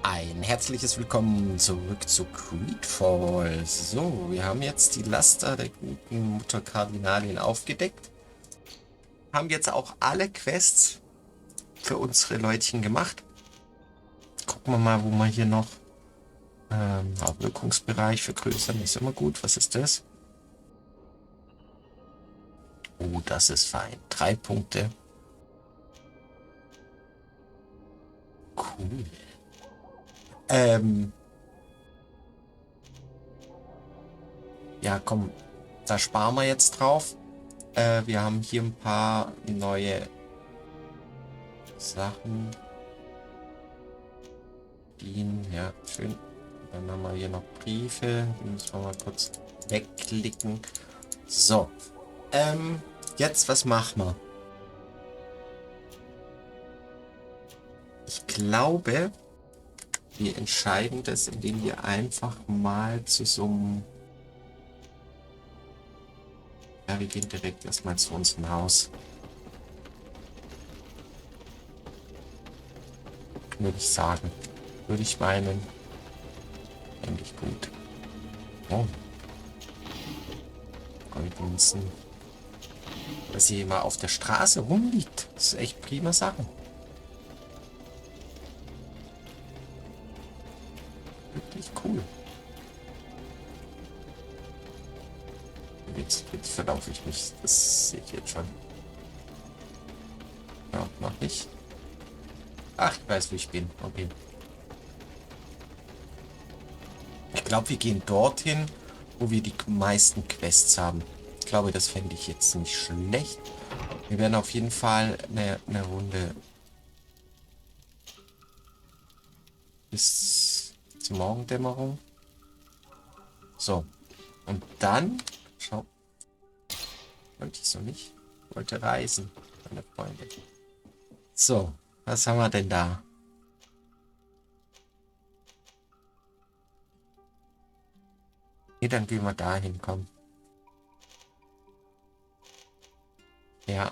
Ein herzliches Willkommen zurück zu Greedfall. So, wir haben jetzt die Laster der guten Mutter Kardinalin aufgedeckt. Haben jetzt auch alle Quests für unsere Leutchen gemacht. Gucken wir mal, wo wir hier noch Wirkungsbereich vergrößern. Ist immer gut. Was ist das? Oh, das ist fein. 3 Punkte. Cool. Ja, komm, da sparen wir jetzt drauf. Wir haben hier ein paar neue Sachen. Ja, schön. Dann haben wir hier noch Briefe. Die müssen wir mal kurz wegklicken. So. Jetzt, was machen wir? Ich glaube, wir entscheiden das, indem wir einfach mal zu so einem... Ja, wir gehen direkt erstmal zu unserem Haus. Würde ich sagen. Würde ich meinen. Eigentlich gut. Oh. Goldmünzen. Dass hier immer auf der Straße rumliegt. Das ist echt prima Sache. Wirklich cool. Jetzt verlaufe ich mich. Das sehe ich jetzt schon. Ja, mach ich. Ach, ich weiß, wo ich bin. Okay. Ich glaube, wir gehen dorthin, wo wir die meisten Quests haben. Ich glaube, das fände ich jetzt nicht schlecht. Wir werden auf jeden Fall eine Runde bis zur Morgendämmerung. So. Und dann... Schau. Wollte ich so nicht. Ich wollte reisen, meine Freunde. So. Was haben wir denn da? Nee, dann gehen wir dahin, komm. Ja.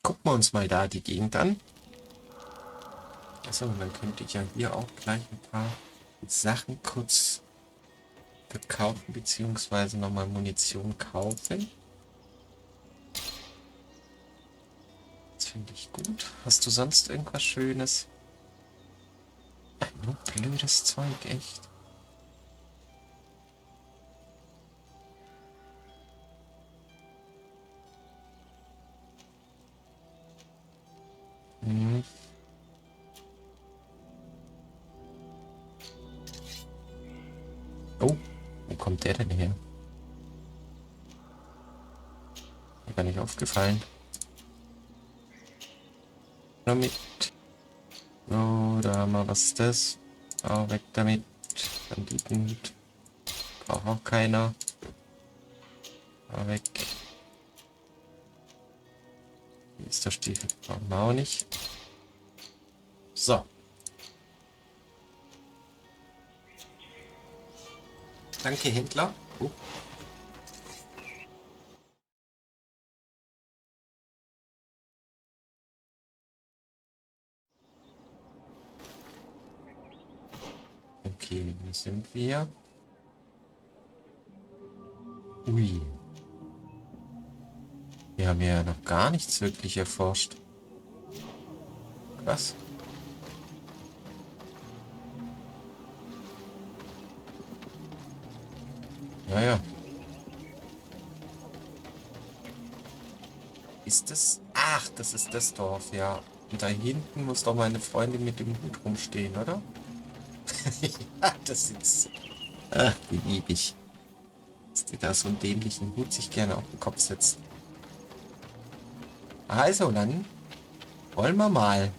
Gucken wir uns mal da die Gegend an. Achso, und dann könnte ich ja hier auch gleich ein paar Sachen kurz verkaufen, beziehungsweise nochmal Munition kaufen. Das finde ich gut. Hast du sonst irgendwas Schönes? Nur blödes Zeug, echt. Hm. Oh, wo kommt der denn her? Mir gar nicht aufgefallen. Damit. So, da haben wir, was ist das? Oh, weg damit. Banditen. Braucht auch keiner. Weg. Hier ist der Stiefel. Brauchen wir auch nicht. So. Danke, Händler. Okay, wo sind wir? Ui. Wir haben ja noch gar nichts wirklich erforscht. Was? Naja. Ist das? Ach, das ist das Dorf, ja. Und da hinten muss doch meine Freundin mit dem Hut rumstehen, oder? Ja, das ist... Ach, wie lieb ich. Dass die da so einen dämlichen Hut sich gerne auf den Kopf setzt. Also, dann wollen wir mal.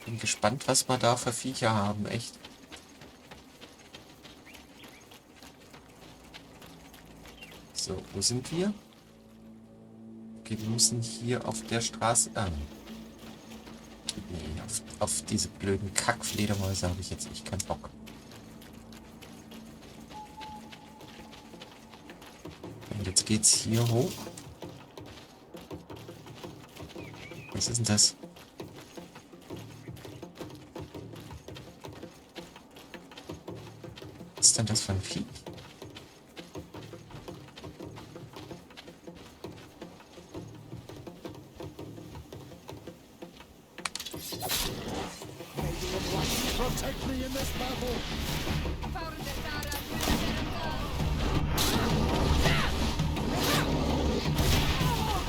Bin gespannt, was wir da für Viecher haben, echt. So, wo sind wir? Okay, wir müssen hier auf der Straße... nee, auf diese blöden Kackfledermäuse habe ich jetzt echt keinen Bock. Jetzt geht's hier hoch. Was ist denn das? Was ist denn das für ein Vieh?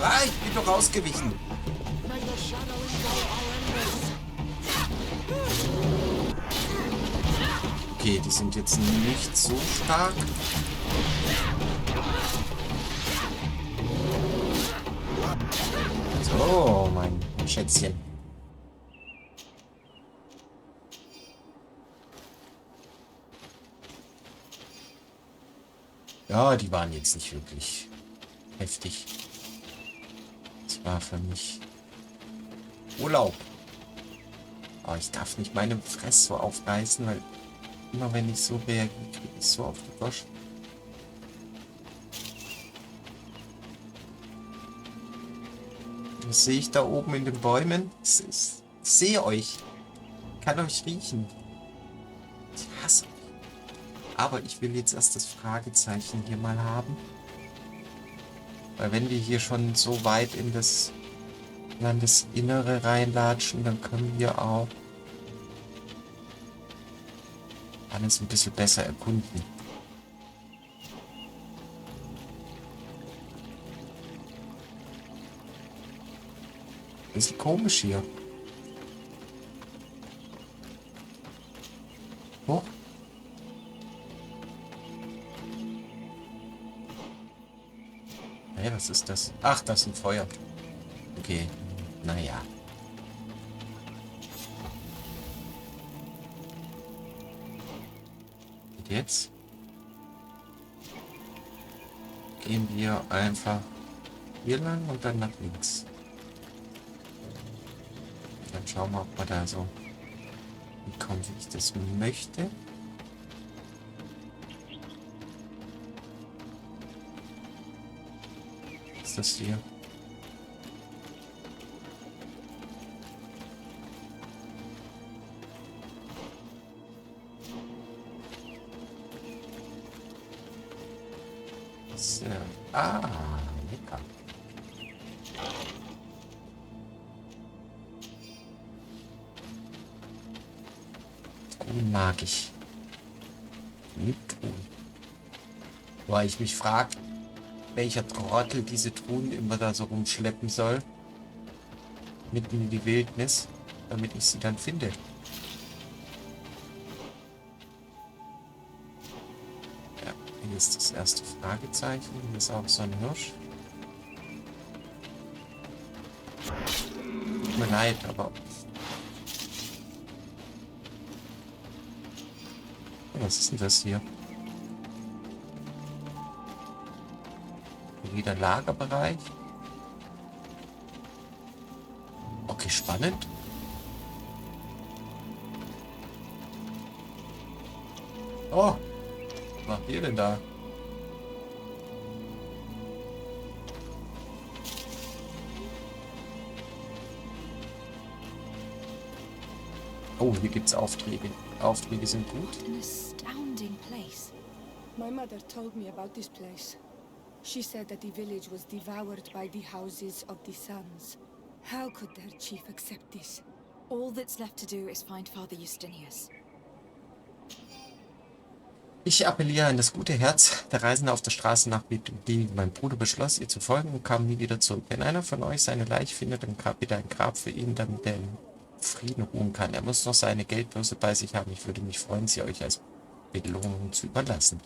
Ah, ich bin doch ausgewichen. Okay, die sind jetzt nicht so stark. So, mein Schätzchen. Ja, die waren jetzt nicht wirklich heftig. Das war für mich Urlaub. Aber ich darf nicht meine Fresse so aufreißen, weil immer wenn ich so reagiere, kriege ich so auf die Gosch. Was sehe ich da oben in den Bäumen? Ich sehe euch. Ich kann euch riechen. Ich hasse euch. Aber ich will jetzt erst das Fragezeichen hier mal haben. Weil wenn wir hier schon so weit in das Landesinnere reinlatschen, dann können wir auch alles ein bisschen besser erkunden. Das ist komisch hier. Hoch. Hey, was ist das? Ach, das ist ein Feuer. Okay, naja. Und jetzt gehen wir einfach hier lang und dann nach links. Dann schauen wir, ob wir da so kommen, wie ich das möchte. Was ist das hier? So. Ah, lecker. Truhen mag ich. Mit Truhen. Weil ich mich frage, welcher Trottel diese Truhen immer da so rumschleppen soll. Mitten in die Wildnis, damit ich sie dann finde. Ja, hier ist das erste Fragezeichen. Hier ist auch so ein Hirsch. Tut mir leid, aber... Was ist denn das hier? Wieder Lagerbereich. Okay, spannend. Oh, was macht ihr denn da? Oh, hier gibt es Aufträge. Aufträge sind gut. An astounding place. My mother told me about this place. She said that the village was devoured by the houses of the sons. How could their chief accept this? All that's left to do is find Father Iustinius. Ich appelliere an das gute Herz der Reisenden auf der Straße nach die mein Bruder beschloss, ihr zu folgen und kam nie wieder zurück. Wenn einer von euch seine Leiche findet, dann bitte ein Grab für ihn, damit er in Frieden ruhen kann. Er muss noch seine Geldbörse bei sich haben. Ich würde mich freuen, sie euch als Belohnung zu überlassen.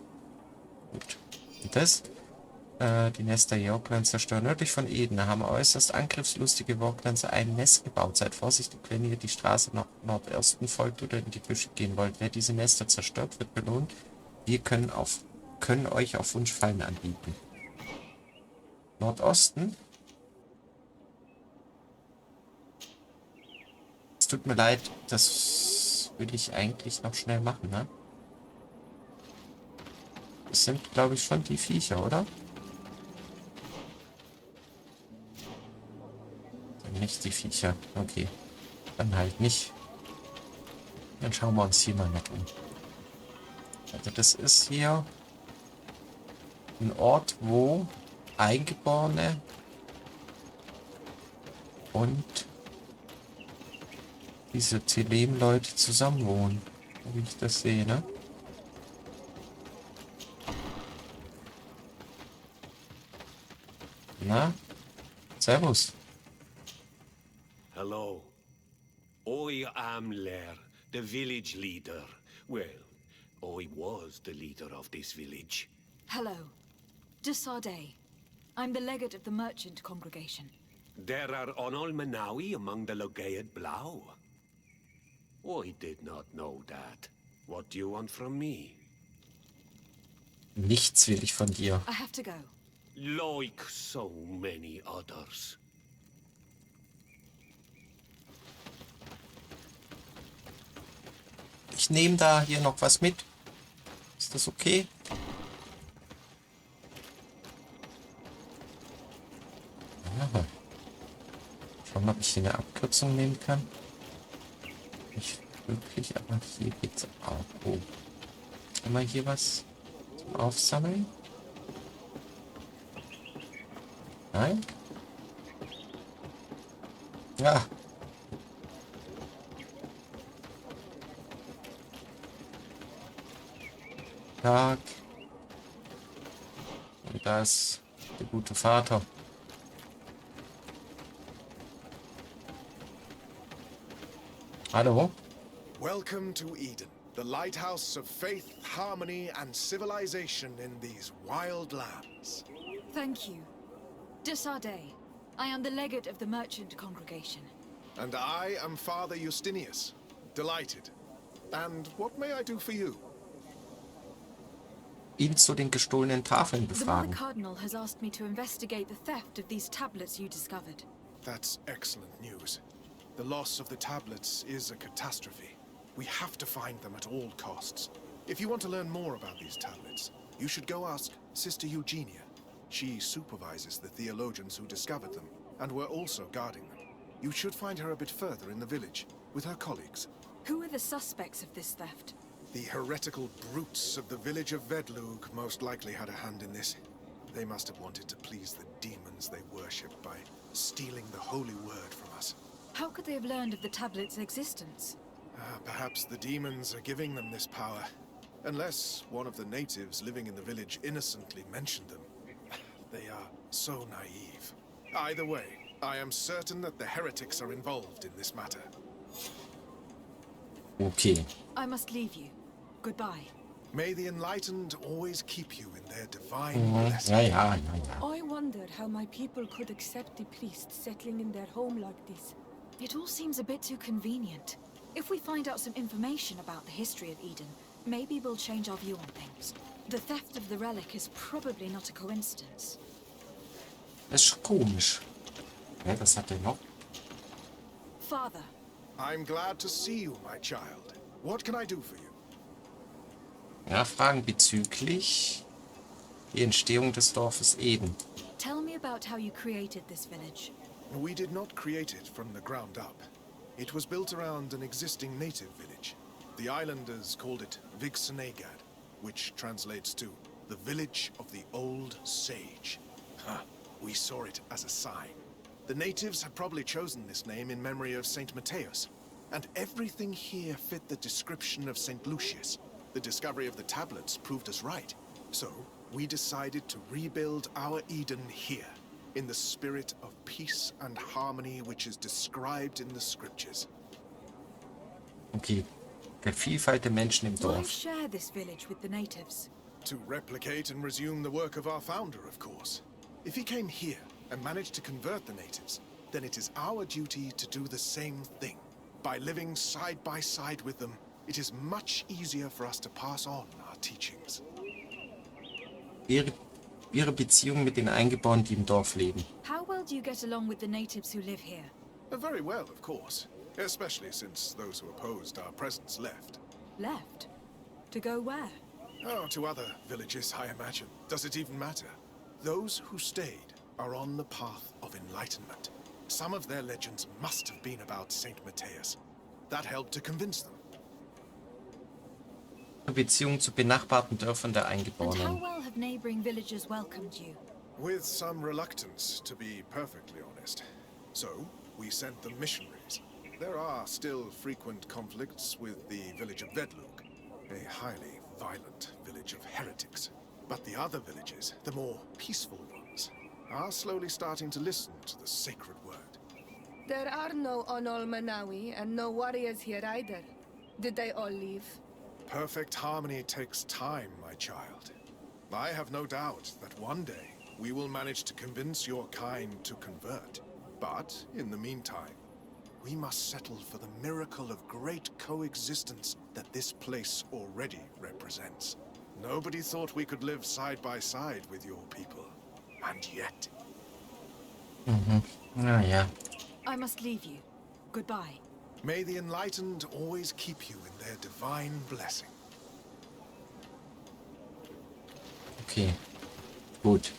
Gut. Und das? Die Nester Yorklands zerstören. Nördlich von Eden haben äußerst angriffslustige Yorklandser ein Nest gebaut. Seid vorsichtig, wenn ihr die Straße nach Nordosten folgt oder in die Büsche gehen wollt. Wer diese Nester zerstört, wird belohnt. Wir können euch auf Wunsch Fallen anbieten. Nordosten? Es tut mir leid, das will ich eigentlich noch schnell machen, ne? Das sind, glaube ich, schon die Viecher, oder? nicht die Viecher. Okay. Dann halt nicht. Dann schauen wir uns hier mal noch um. Also das ist hier ein Ort, wo Eingeborene und diese Theleme-Leute zusammen wohnen. So wie ich das sehe, ne? Na? Servus. Hello. I am Lair, the village leader. Well, I was the leader of this village. Hello. Desardet. I'm the legate of the merchant congregation. There are Onolmenawi among the Logead Blau. I did not know that. What do you want from me? Nichts will ich von dir. I have to go. Like so many others. Ich nehme da hier noch was mit. Ist das okay? Aha. Schauen, ob ich hier eine Abkürzung nehmen kann. Nicht wirklich, aber hier geht's auch. Oh. Haben wir hier was zum Aufsammeln? Nein? Ja. Tag. Und da ist der gute Vater. Hallo? Welcome to Eden, the lighthouse of faith, harmony, and civilization in these wild lands. Thank you. Desardet. I am the legate of the merchant congregation. And I am Father Iustinius. Delighted. And what may I do for you? Ihn zu den gestohlenen Tafeln The Mother befragen. Cardinal has asked me to investigate the theft of these tablets you discovered. That's excellent news. The loss of the tablets is a catastrophe. We have to find them at all costs. If you want to learn more about these tablets, you should go ask Sister Eugenia. She supervises the theologians who discovered them, and were also guarding them. You should find her a bit further in the village, with her colleagues. Who are the suspects of this theft? The heretical brutes of the village of Vedlug most likely had a hand in this. They must have wanted to please the demons they worship by stealing the holy word from us. How could they have learned of the tablet's existence? Perhaps the demons are giving them this power. Unless one of the natives living in the village innocently mentioned them. They are so naive. Either way, I am certain that the heretics are involved in this matter. Okay. I must leave you. Goodbye. May the enlightened always keep you in their divine blessing. Ja, ja, ja, ja. I wondered how my people could accept the priests settling in their home like this. It all seems a bit too convenient. If we find out some information about the history of Eden, maybe we'll change our view on things. The theft of the relic is probably not a coincidence. Das ist schon komisch. Ja, was hat er noch? Father, I'm glad to see you, my child. What can I do for you? Ja, Fragen bezüglich die Entstehung des Dorfes Eden. tell me about how you created this village. We did not create it from the ground up. It was built around an existing native village. The islanders called it Vigsenegad, which translates to the village of the old sage. We saw it as a sign. The natives had probably chosen this name in memory of Saint Matthias, and everything here fit the description of Saint Lucius. The discovery of the tablets proved us right. So, we decided to rebuild our Eden here, in the spirit of peace and harmony which is described in the scriptures. Okay. Der Vielfalt der Menschen im Why Dorf. share this village with the natives? To replicate and resume the work of our founder, of course. If he came here and managed to convert the natives, then it is our duty to do the same thing. By living side by side with them, it is much easier for us to pass on our teachings. Ihre Beziehung mit den Eingeborenen, die im Dorf leben. How well do you get along with the natives who live here? Very well, of course. Especially since those who opposed our presence left. Left? To go where? Oh, to other villages, I imagine. Does it even matter? Those who stayed are on the path of enlightenment. Some of their legends must have been about Saint Matthias. That helped to convince them. Beziehung zu benachbarten Dörfern der And how Eingeborenen. well have neighboring villages welcomed you? With some reluctance, to be perfectly honest. So, we sent them missionaries. There are still frequent conflicts with the village of Vedlug, a highly violent village of heretics. But the other villages, the more peaceful ones, are slowly starting to listen to the sacred word. There are no Onol Manawi and no warriors here either. Did they all leave? Perfect harmony takes time, my child. I have no doubt that one day we will manage to convince your kind to convert. But, in the meantime, we must settle for the miracle of great coexistence that this place already represents. Nobody thought we could live side by side with your people. And yet... Naja. I must leave you. Goodbye. May the enlightened always keep you in their divine blessing. Okay. Gut.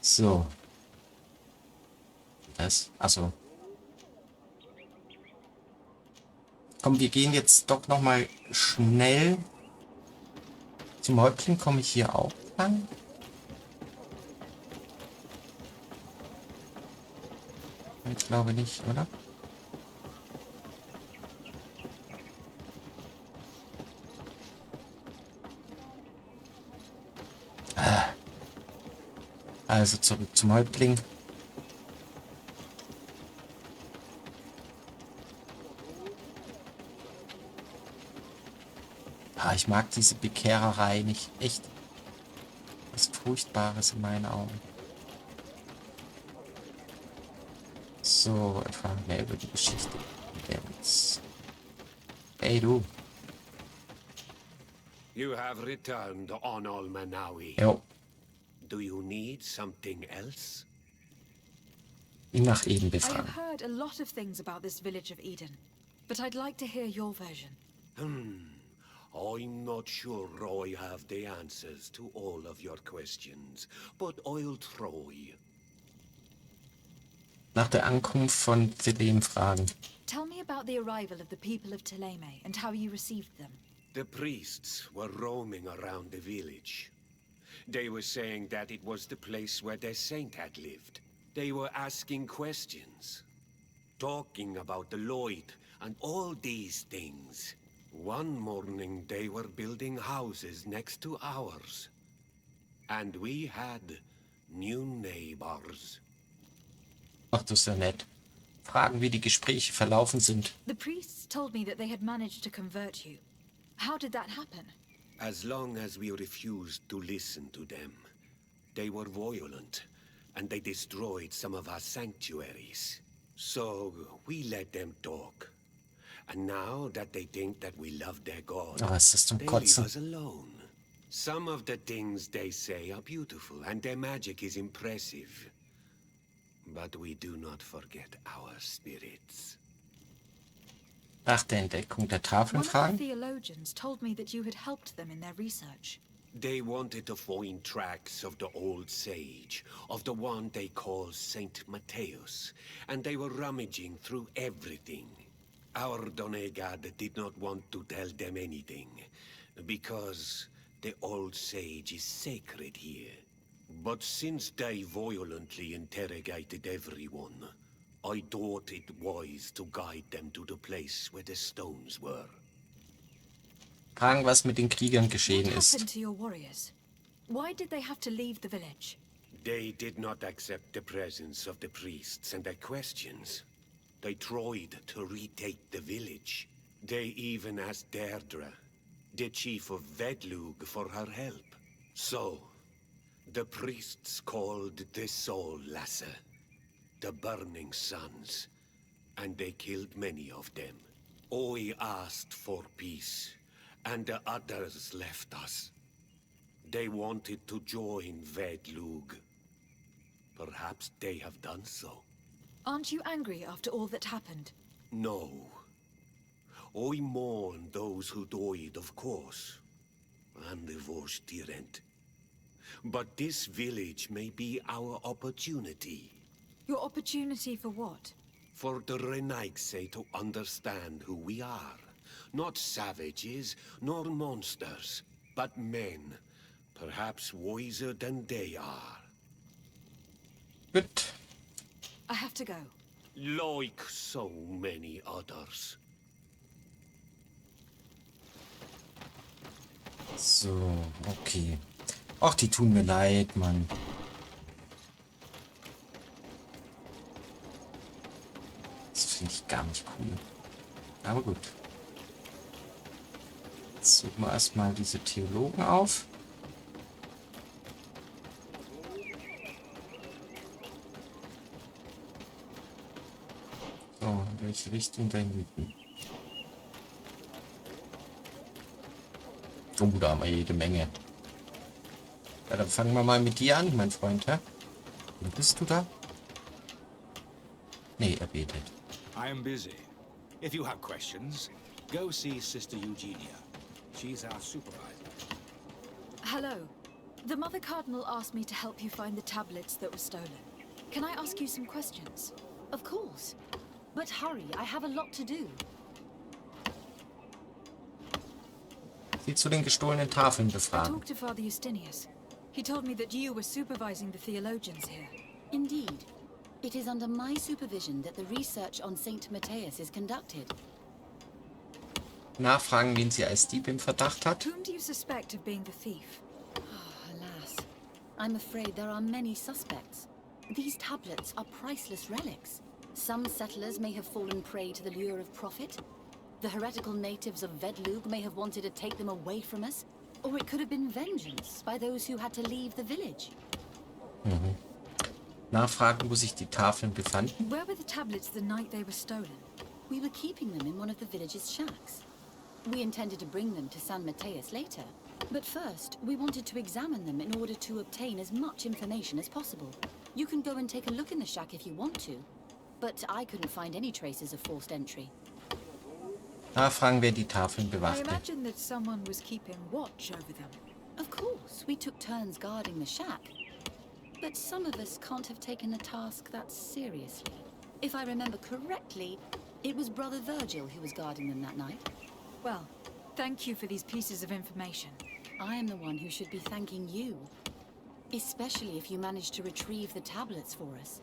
So. Das. Achso. Komm, wir gehen jetzt doch nochmal schnell zum Häuptling. Komme ich hier auch lang? Ich glaube nicht, oder? Also zurück zum Häuptling. Ich mag diese Bekehrerei nicht. Echt. Was Furchtbares in meinen Augen. So, erfahren mehr über die Geschichte. Hey du. You have returned, Onol Manawi. Jo. Do you need something else? Ihn nach Eden I have befragen. heard a lot of things about this village of Eden, but I'd like to hear your version. I'm not sure I have the answers to all of your questions, but I'll try. Nach der Ankunft von Theleme fragen. Tell me about the arrival of the people of Theleme and how you received them. The priests were roaming around the village. They were saying that it was the place where their saint had lived. They were asking questions, talking about the Lloyd and all these things. One morning they were building houses next to ours. And we had new neighbors. Ach, das ist ja nett. Fragen, wie die Gespräche verlaufen sind. The priests told me that they had managed to convert you. How did that happen? As long as we refused to listen to them, they were violent, and they destroyed some of our sanctuaries. So we let them talk. And now that they think that we love their God, Oh, ist das zum they leave Kotzen. us alone. Some of the things they say are beautiful, and their magic is impressive. But we do not forget our spirits. Nach der Entdeckung der Tafeln One of the fragen. theologians told me that you had helped them in their research. They wanted to find tracks of the old sage, of the one they call Saint Matthias, and they were rummaging through everything. Our Donegad did not want to tell them anything, because the old sage is sacred here. But since they violently interrogated everyone, I thought it wise to guide them to the place where the stones were. Fragen, was mit den Kriegern What geschehen happened ist. to your warriors? Why did they have to leave the village? They did not accept the presence of the priests and their questions. They tried to retake the village. They even asked Deirdre, the chief of Vedlug, for her help. So, the priests called the Soul Lasser, the Burning Suns, and they killed many of them. I asked for peace, and the others left us. They wanted to join Vedlug. Perhaps they have done so. Aren't you angry after all that happened? No. I mourn those who died, of course, and the Vorstyrent. But this village may be our opportunity. Your opportunity for what? For the Renaigse to understand who we are. Not savages, nor monsters, but men. Perhaps wiser than they are. Gut. I have to go. Like so many others. So, okay. Ach, die tun mir leid, Mann. Das finde ich gar nicht cool. Aber gut. Jetzt suchen wir erstmal diese Theologen auf. So, in welche Richtung da hinten? Oh, da haben wir jede Menge. Ja, dann fangen wir mal mit dir an, mein Freund, hä? Wo bist du da? Nee, er betet. I am busy. If you have questions, go see Sister Eugenia. She's our supervisor. Hello. The Mother Cardinal asked me to help you find the tablets that were stolen. Can I ask you some questions? Of course. But hurry, I have a lot to do. Sie zu den gestohlenen Tafeln I befragen. talked to Father Iustinius. He told me that you were supervising the theologians here. Indeed. It is under my supervision that the research on Saint Matthias is conducted. Nachfragen, wen sie als Dieb im Verdacht hat. Whom do you suspect of being the thief? Alas, I'm afraid there are many suspects. These tablets are priceless relics. Some settlers may have fallen prey to the lure of profit. The heretical natives of Vedlug may have wanted to take them away from us. Or it could have been vengeance by those who had to leave the village. Nachfragen, wo sich die Tafeln befanden. Where were the tablets the night they were stolen? We were keeping them in one of the village's shacks. We intended to bring them to San Matthias later. But first, we wanted to examine them in order to obtain as much information as possible. You can go and take a look in the shack if you want to. But I couldn't find any traces of forced entry. Nachfragen, wer die Tafeln I bewachte. imagine that someone was keeping watch over them. Of course, we took turns guarding the shack. But some of us can't have taken the task that seriously. If I remember correctly, it was Brother Virgil who was guarding them that night. Well, thank you for these pieces of information. I am the one who should be thanking you. Especially if you managed to retrieve the tablets for us.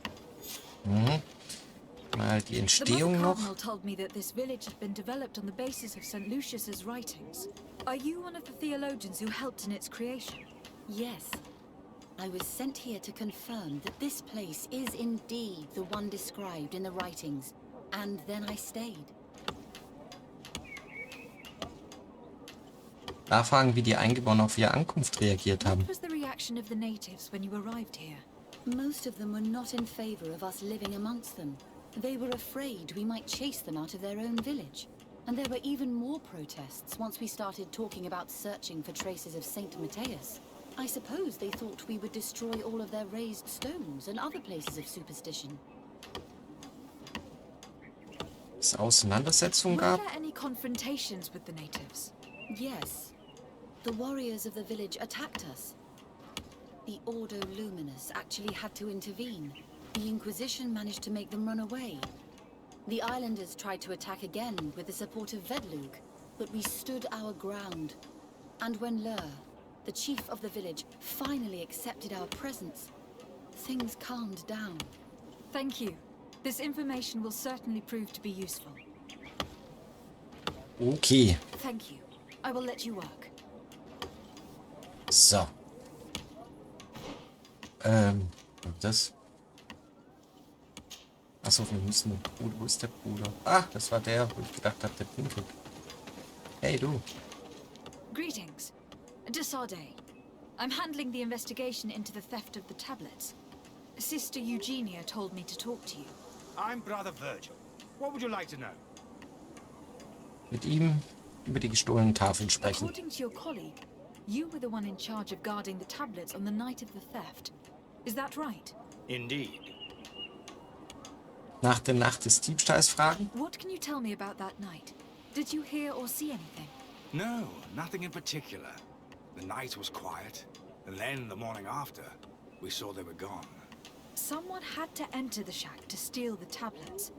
Mal die The Entstehung Mother noch. Cardinal told me that this village had been developed on the basis of St. Lucius's writings. Are you one of the theologians who helped in its creation? Yes. I was sent here to confirm that this place is indeed the one described in the writings. And then I stayed. Nachfragen, wie die Eingeborenen auf ihre Ankunft reagiert haben. What was the reaction of the natives when you arrived here? Most of them were not in favor of us living amongst them. They were afraid we might chase them out of their own village. And there were even more protests once we started talking about searching for traces of Saint Matthias. I suppose they thought we would destroy all of their raised stones and other places of superstition. Es Auseinandersetzungen Were gab. there any confrontations with the natives? Yes. The warriors of the village attacked us. The Ordo Luminous actually had to intervene. The Inquisition managed to make them run away. The islanders tried to attack again with the support of Vedlug, but we stood our ground. And when Lur, the chief of the village, finally accepted our presence, things calmed down. Thank you. This information will certainly prove to be useful. Okay. Thank you. I will let you work. So. Das. Achso, wir müssen. Wo ist der Bruder? Ah, das war der, wo ich gedacht habe, der pinkelt. Hey, du. Greetings. Desade. I'm handling the investigation into the theft of the tablets. Sister Eugenia told me to talk to you. I'm Brother Virgil. What would you like to know? Mit ihm über die gestohlenen Tafeln sprechen. According to your colleague, you were the one in charge of guarding the tablets on the night of the theft. Is that right? Indeed. Nach der Nacht des Diebstahls fragen. What can you tell me about that night? Did you hear or see anything? No, nothing in particular. The night was quiet, and then the morning after, we saw they were gone. Someone had to enter the shack to steal the tablets.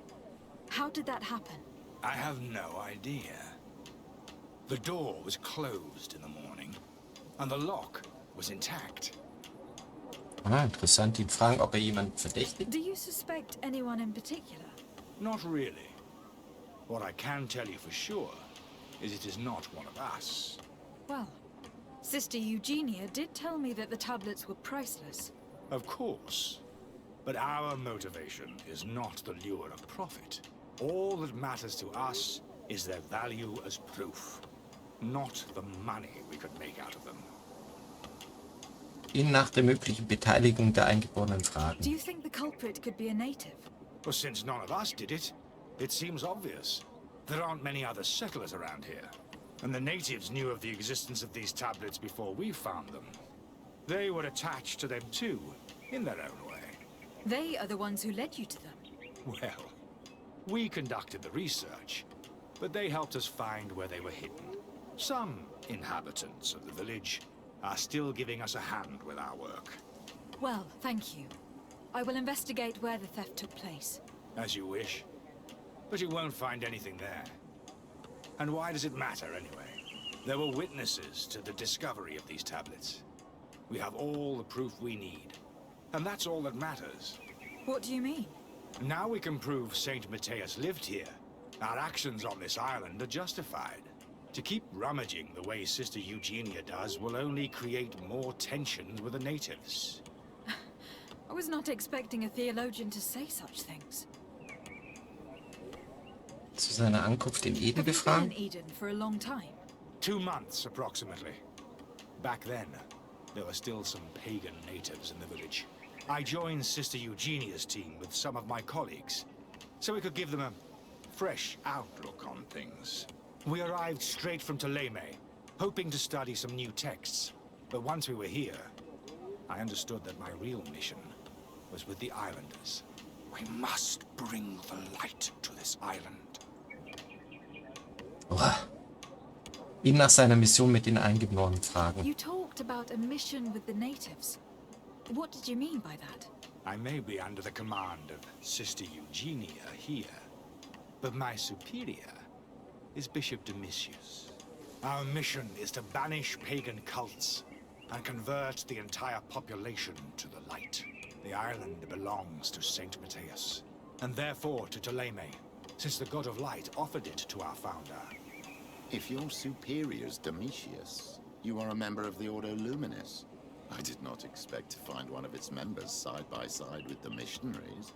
How did that happen? I have no idea. The door was closed in the morning, and the lock was intact. Ah, interessant. Ihn fragen, ob jemanden verdächtigt. Do you suspect anyone in particular? Not really. What I can tell you for sure is it is not one of us. Well, Sister Eugenia did tell me that the tablets were priceless. Of course. But our motivation is not the lure of profit. All that matters to us is their value as proof, not the money we could make out of them. Ihn nach der möglichen Beteiligung der Eingeborenen Do fragen. you think the culprit could be a native? Well, since none of us did it, it seems obvious. There aren't many other settlers around here, and the natives knew of the existence of these tablets before we found them. They were attached to them too, in their own way. They are the ones who led you to them. Well, we conducted the research, but they helped us find where they were hidden. Some inhabitants of the village are still giving us a hand with our work. Well, thank you. I will investigate where the theft took place. As you wish. But you won't find anything there. And why does it matter anyway? There were witnesses to the discovery of these tablets. We have all the proof we need. And that's all that matters. What do you mean? Now we can prove Saint Matthias lived here. Our actions on this island are justified. To keep rummaging the way Sister Eugenia does will only create more tensions with the natives. I was not expecting a theologian to say such things. Zu seiner Ankunft in Eden Have you been in befragen. Eden for a long time? 2 months, approximately. Back then, there were still some pagan natives in the village. I joined Sister Eugenia's team with some of my colleagues, so we could give them a fresh outlook on things. We arrived straight from Theleme, hoping to study some new texts. But once we were here, I understood that my real mission was with the islanders. We must bring the light to this island. Oha. Ihn nach seiner Mission mit den Eingeborenen fragen. You talked about a mission with the natives. What did you mean by that? I may be under the command of Sister Eugenia here, but my superior is Bishop Domitius. Our mission is to banish pagan cults and convert the entire population to the light. The island belongs to Saint Matthias, and therefore to Theleme, since the God of Light offered it to our founder. If your superior's Domitius, you are a member of the Ordo Luminis. I did not expect to find one of its members side by side with the missionaries.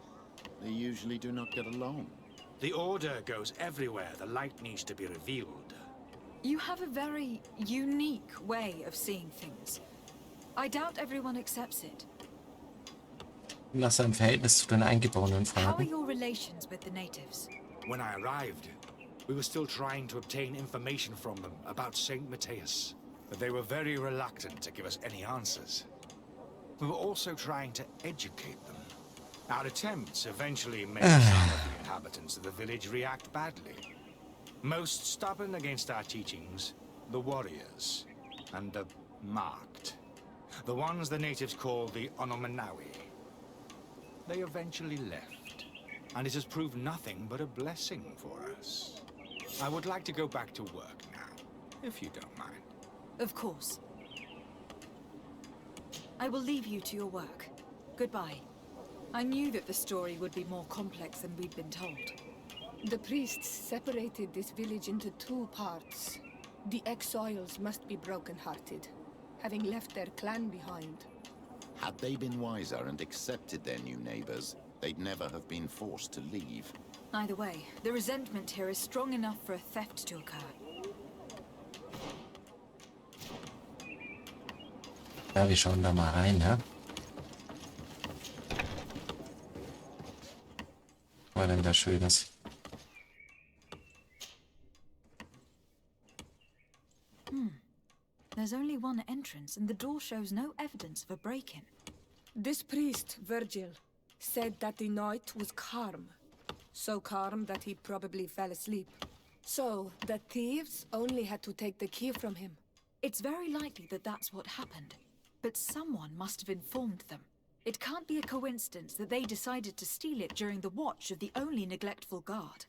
They usually do not get along. The Order goes everywhere the light needs to be revealed. You have a very unique way of seeing things. I doubt everyone accepts it. Ihn nach seinem Verhältnis zu den Eingeborenen How are fragen. your relations with the natives? When I arrived, we were still trying to obtain information from them about Saint Matthias, but they were very reluctant to give us any answers. We were also trying to educate them. Our attempts eventually made some of the inhabitants of the village react badly. Most stubborn against our teachings, the warriors, and the marked. The ones the natives call the Onomanawi. They eventually left, and it has proved nothing but a blessing for us. I would like to go back to work now, if you don't mind. Of course. I will leave you to your work. Goodbye. I knew that the story would be more complex than we'd been told. The priests separated this village into 2 parts. The exiles must be broken-hearted, having left their clan behind. Had they been wiser and accepted their new neighbors, they'd never have been forced to leave. Either way, the resentment here is strong enough for a theft to occur. Ja, wir schauen da mal rein, ja. Was war denn da Schönes? There's only one entrance, and the door shows no evidence of a break-in. This priest, Virgil, said that the night was calm. So calm that he probably fell asleep. So, the thieves only had to take the key from him. It's very likely that that's what happened, but someone must have informed them. It can't be a coincidence that they decided to steal it during the watch of the only neglectful guard.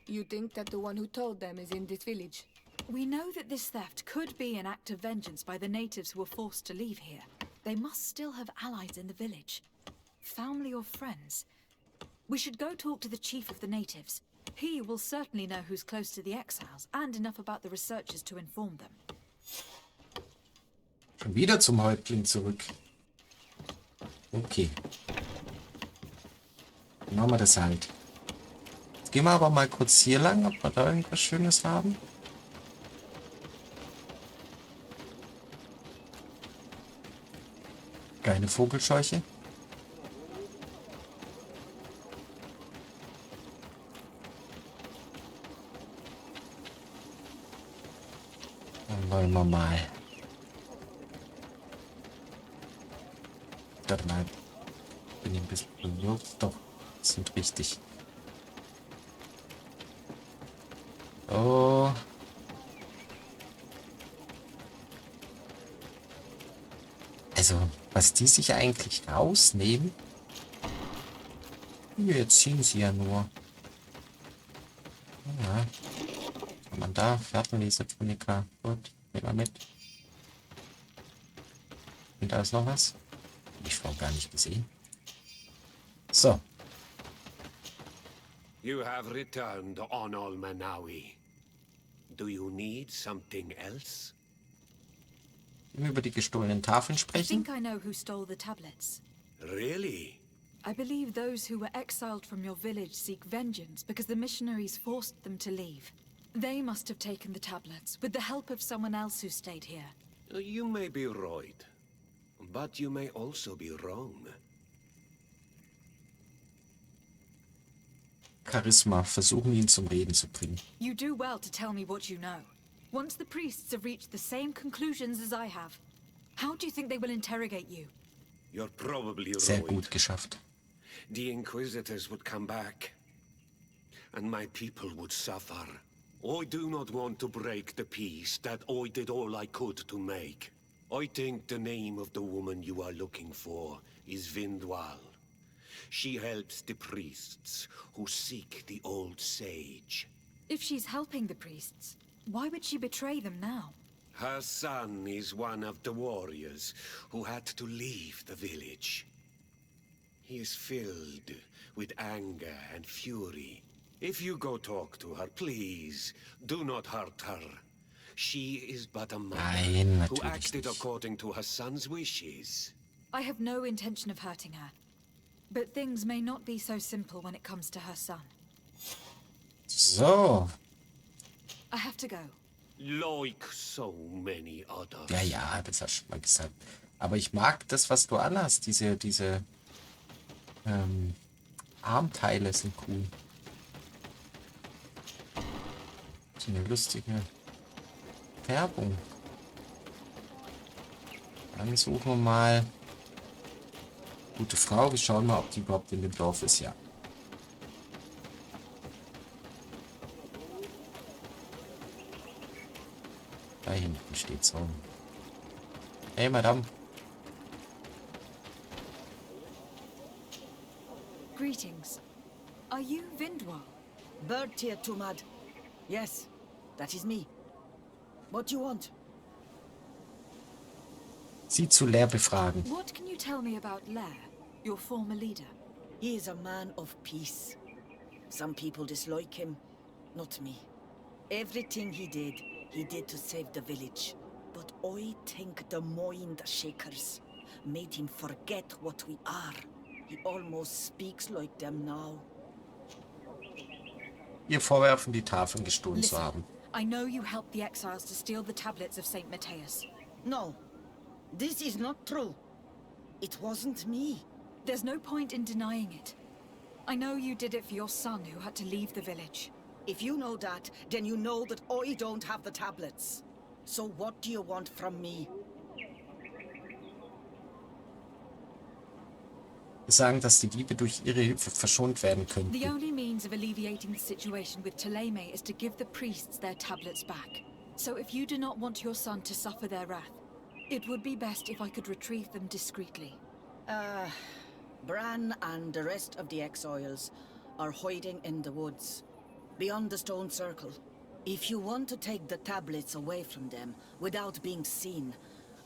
You think that the one who told them is in this village? We know that this theft could be an act of vengeance by the natives who were forced to leave here. They must still have allies in the village. Family or friends. We should go talk to the chief of the natives. He will certainly know who's close to the exiles and enough about the researchers to inform them. Schon wieder zum Häuptling zurück. Okay. Dann machen wir das halt. Jetzt gehen wir aber mal kurz hier lang, ob wir da irgendwas Schönes haben. Keine Vogelscheuche. Dann wollen wir mal. Warte mal. Bin ich ein bisschen bewirkt. Doch, sind richtig. Oh. Also, was die sich eigentlich rausnehmen. Jetzt ziehen sie ja nur. Ja. Was haben wir da? Fährtenlesetunika. Gut, nehmen wir mit. Und da ist noch was. Ich vorhin gar nicht gesehen. So. You have returned on Manawi. Do you need something else? Über die gestohlenen Tafeln I sprechen. think I know who stole the tablets. Really? I believe those who were exiled from your village seek vengeance because the missionaries forced them to leave. They must have taken the tablets with the help of someone else who stayed here. You may be right, but you may also be wrong. Charisma. Versuchen ihn zum Reden zu bringen. You do well to tell me what you know. Once the priests have reached the same conclusions as I have, how do you think they will interrogate you? You're probably Sehr right. gut geschafft. The Inquisitors would come back, and my people would suffer. I do not want to break the peace that I did all I could to make. I think the name of the woman you are looking for is Vindwal. She helps the priests who seek the old sage. If she's helping the priests, why would she betray them now? Her son is one of the warriors who had to leave the village. He is filled with anger and fury. If you go talk to her, please, do not hurt her. She is but a mother Nein, who natürlich acted nicht. according to her son's wishes. I have no intention of hurting her. But things may not be so simple when it comes to her son. So. I have to go. Like so many others. Ja, ja, das hast du schon mal gesagt. Aber ich mag das, was du anhast. Diese Armteile sind cool. So eine lustige Färbung. Dann suchen wir mal. Gute Frau, wir schauen mal, ob die überhaupt in dem Dorf ist, ja. Da hinten steht so. Hey, Madame. Greetings. Are you Vindwal? Bertia Tumad. Yes, that is me. What do you want? Sie zu Lehr befragen. What can you tell me about Lair, your former leader? He is a man of peace. Some people dislike him, not me. Everything he did to save the village. But I think the mind shakers made him forget what we are. He almost speaks like them now. Ihr vorwerfen, die Tafeln gestohlen zu Listen, haben. I know you helped the exiles to steal the tablets of St. Matthias. No, this is not true. It wasn't me. There's no point in denying it. I know you did it for your son who had to leave the village. If you know that, then you know that I don't have the tablets. So what do you want from me? Wir sagen, dass die Diebe durch ihre Hilfe verschont werden The könnten. only means of alleviating the situation with Theleme is to give the priests their tablets back. So if you do not want your son to suffer their wrath, it would be best if I could retrieve them discreetly. Bran and the rest of the exiles are hiding in the woods, beyond the stone circle. If you want to take the tablets away from them without being seen,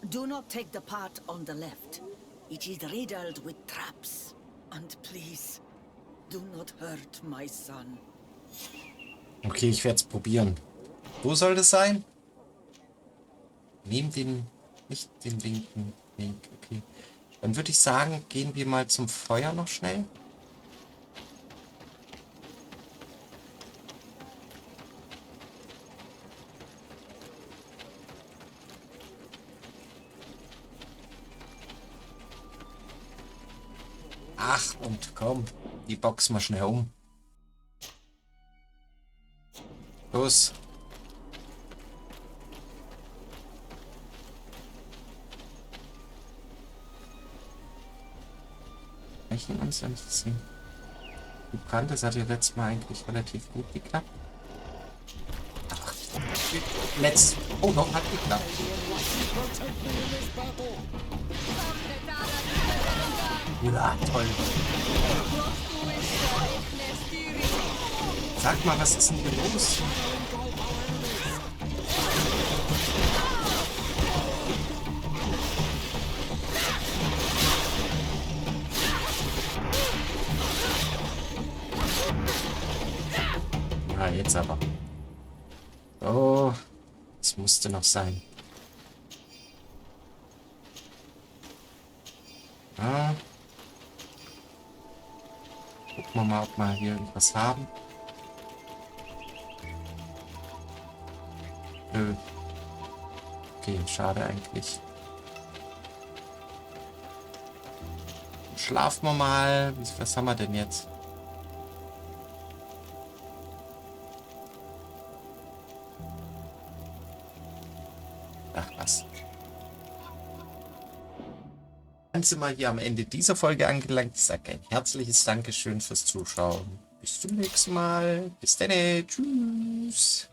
do not take the path on the left. It is riddled with traps. And please, do not hurt my son. Okay, ich werde es probieren. Wo soll das sein? Neben den, nicht den linken Weg. Okay. Dann würde ich sagen, gehen wir mal zum Feuer noch schnell. Ach, und komm, die Box mal schnell um. Los. Sprechen uns ein bisschen. Die Brand, das hat ja letztes Mal eigentlich relativ gut geklappt. Ach, oh, noch hat geklappt. Ja, toll. Sag mal, was ist denn hier los? Ja, jetzt aber. Oh, es musste noch sein. Ah. Gucken wir mal, ob wir hier irgendwas haben. Nö. Okay, schade eigentlich. Schlafen wir mal. Was haben wir denn jetzt? Ach was. Dann sind wir hier am Ende dieser Folge angelangt. Ich sage ein herzliches Dankeschön fürs Zuschauen. Bis zum nächsten Mal. Bis dann. Tschüss.